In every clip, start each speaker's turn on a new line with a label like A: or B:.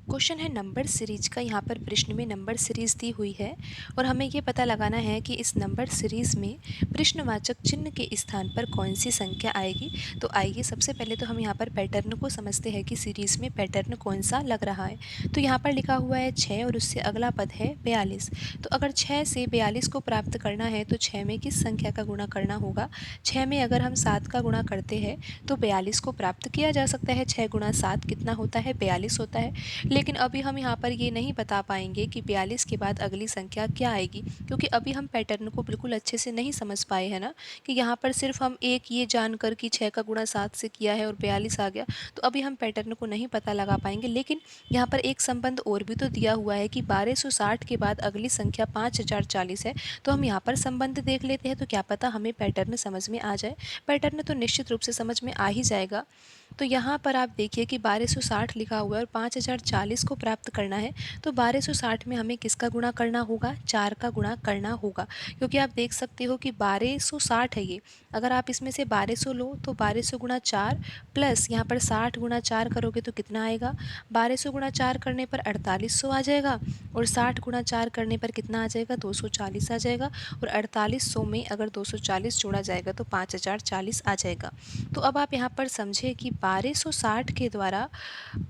A: Question है number series का। यहाँ पर प्रश्न में नंबर सीरीज दी हुई है और हमें ये पता लगाना है कि इस नंबर सीरीज में प्रश्नवाचक चिन्ह के स्थान पर कौन सी संख्या आएगी। तो आइए सबसे पहले तो हम यहाँ पर पैटर्न को समझते हैं कि सीरीज में पैटर्न कौन सा लग रहा है। तो यहाँ पर लिखा हुआ है 6 और उससे अगला पद है 42। तो अगर 6 से 42 को प्राप्त करना है तो 6 में किस संख्या का गुणा करना होगा। 6 में अगर हम 7 का गुणा करते हैं तो 42 को प्राप्त किया जा सकता है। 6 गुणा 7 कितना होता है, 42 होता है। लेकिन अभी हम यहाँ पर ये नहीं बता पाएंगे कि 42 के बाद अगली संख्या क्या आएगी, क्योंकि अभी हम पैटर्न को बिल्कुल अच्छे से नहीं समझ पाए हैं ना, कि यहाँ पर सिर्फ हम एक ये जानकर कि 6 का गुणा 7 से किया है और 42 आ गया, तो अभी हम पैटर्न को नहीं पता लगा पाएंगे। लेकिन यहाँ पर एक संबंध और भी तो दिया हुआ है कि 1260 के बाद अगली संख्या 5040 है। तो हम यहाँ पर संबंध देख लेते हैं, तो क्या पता हमें पैटर्न समझ में आ जाए। पैटर्न तो निश्चित रूप से समझ में आ ही जाएगा। तो यहाँ पर आप देखिए कि 1260 लिखा हुआ है और 5040 को प्राप्त करना है। तो 1260 में हमें किसका गुणा करना होगा, 4 का गुणा करना होगा, क्योंकि आप देख सकते हो कि 1260 है ये। अगर आप इसमें से 1200 लो तो 1200 गुणा 4 प्लस यहाँ पर 60 गुणा 4 करोगे तो कितना आएगा, 1200 गुणा 4 करने पर 4800 आ जाएगा और 60 गुणा 4 करने पर कितना आ जाएगा, 240 आ जाएगा। और 4800 में अगर 240 जोड़ा जाएगा तो 5040 आ जाएगा। तो अब आप यहाँ पर समझे कि 1260 के द्वारा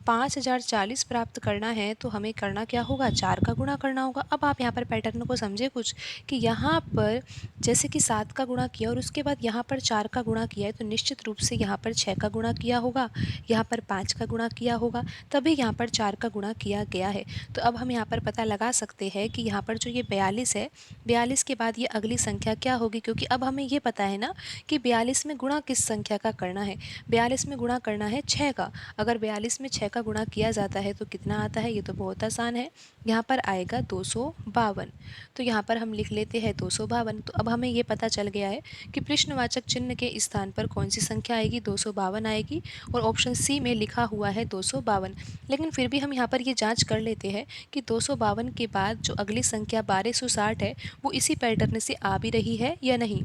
A: 5040 प्राप्त करना है तो हमें करना क्या होगा, 4 का गुणा करना होगा। अब आप यहाँ पर पैटर्न को समझे कुछ, कि यहाँ पर जैसे कि 7 का गुणा किया और उसके बाद यहाँ पर 4 का गुणा किया है, तो निश्चित रूप से यहाँ पर 6 का गुणा किया होगा, यहाँ पर 5 का गुणा किया होगा, तभी यहाँ पर 4 का गुणा किया गया है। तो अब हम यहाँ पर पता लगा सकते हैं कि यहाँ पर जो ये 42 है, 42 के बाद ये अगली संख्या क्या होगी, क्योंकि अब हमें ये पता है ना कि 42 में गुणा किस संख्या का करना है। 42 में गुणा करना है 6 का। अगर 42 में 6 का गुणा किया जाता है तो कितना आता है, ये तो बहुत आसान है। यहाँ पर आएगा 252। तो यहाँ पर हम लिख लेते हैं 252। तो अब हमें ये पता चल गया है कि प्रश्नवाचक चिन्ह के स्थान पर कौन सी संख्या आएगी, 252 आएगी। और ऑप्शन सी में लिखा हुआ है 252। लेकिन फिर भी हम यहाँ पर ये जाँच कर लेते हैं कि 252 के बाद जो अगली संख्या 1260 है वो इसी पैटर्न से आ भी रही है या नहीं।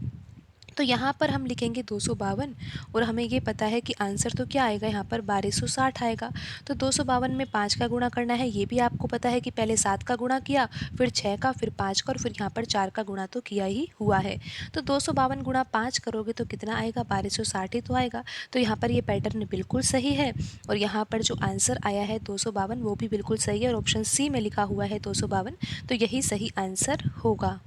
A: तो यहाँ पर हम लिखेंगे 252 और हमें ये पता है कि आंसर तो क्या आएगा, यहाँ पर 1260 आएगा। तो 252 में 5 का गुणा करना है, ये भी आपको पता है कि पहले 7 का गुणा किया, फिर 6 का, फिर 5 का और फिर यहाँ पर 4 का गुणा तो किया ही हुआ है। तो 252 गुणा 5 करोगे तो कितना आएगा, 1260 ही तो आएगा। तो यहाँ पर ये पैटर्न बिल्कुल सही है और यहाँ पर जो आंसर आया है 252 वो भी बिल्कुल सही है और ऑप्शन सी में लिखा हुआ है 252, तो यही सही आंसर होगा।